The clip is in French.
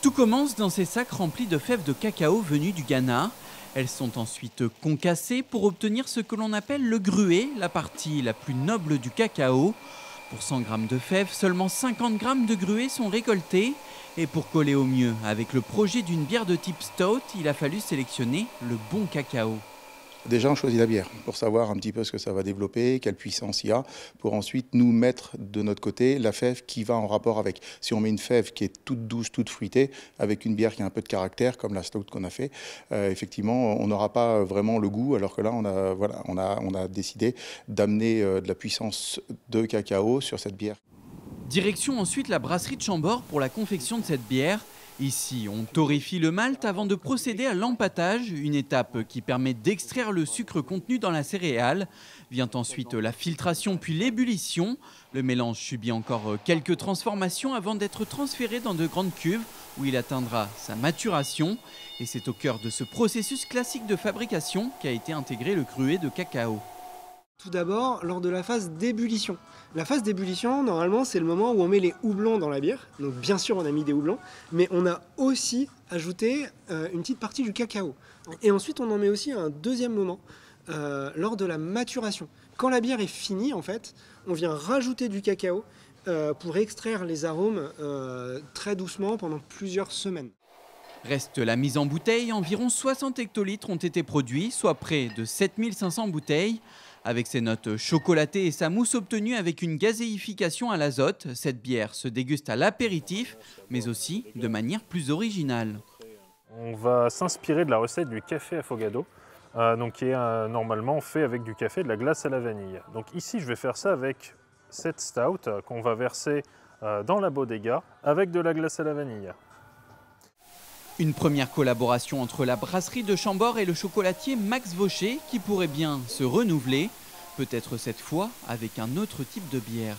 Tout commence dans ces sacs remplis de fèves de cacao venues du Ghana. Elles sont ensuite concassées pour obtenir ce que l'on appelle le gruet, la partie la plus noble du cacao. Pour 100 g de fèves, seulement 50 g de gruet sont récoltés. Et pour coller au mieux avec le projet d'une bière de type stout, il a fallu sélectionner le bon cacao. Déjà, on choisit la bière pour savoir un petit peu ce que ça va développer, quelle puissance il y a, pour ensuite nous mettre de notre côté la fève qui va en rapport avec. Si on met une fève qui est toute douce, toute fruitée, avec une bière qui a un peu de caractère, comme la stout qu'on a fait, effectivement, on n'aura pas vraiment le goût, alors que là, on a décidé d'amener de la puissance de cacao sur cette bière. Direction ensuite la brasserie de Chambord pour la confection de cette bière. Ici, on torréfie le malt avant de procéder à l'empâtage, une étape qui permet d'extraire le sucre contenu dans la céréale. Vient ensuite la filtration puis l'ébullition. Le mélange subit encore quelques transformations avant d'être transféré dans de grandes cuves où il atteindra sa maturation. Et c'est au cœur de ce processus classique de fabrication qu'a été intégré le gruet de cacao. Tout d'abord, lors de la phase d'ébullition. La phase d'ébullition, normalement, c'est le moment où on met les houblons dans la bière. Donc bien sûr, on a mis des houblons, mais on a aussi ajouté une petite partie du cacao. Et ensuite, on en met aussi à un deuxième moment, lors de la maturation. Quand la bière est finie, en fait, on vient rajouter du cacao pour extraire les arômes très doucement pendant plusieurs semaines. Reste la mise en bouteille, environ 60 hectolitres ont été produits, soit près de 7500 bouteilles. Avec ses notes chocolatées et sa mousse obtenue avec une gazéification à l'azote, cette bière se déguste à l'apéritif, mais aussi de manière plus originale. On va s'inspirer de la recette du café affogato, qui est normalement fait avec du café et de la glace à la vanille. Donc ici, je vais faire ça avec cette stout qu'on va verser dans la bodega avec de la glace à la vanille. Une première collaboration entre la brasserie de Chambord et le chocolatier Max Vaucher qui pourrait bien se renouveler, peut-être cette fois avec un autre type de bière.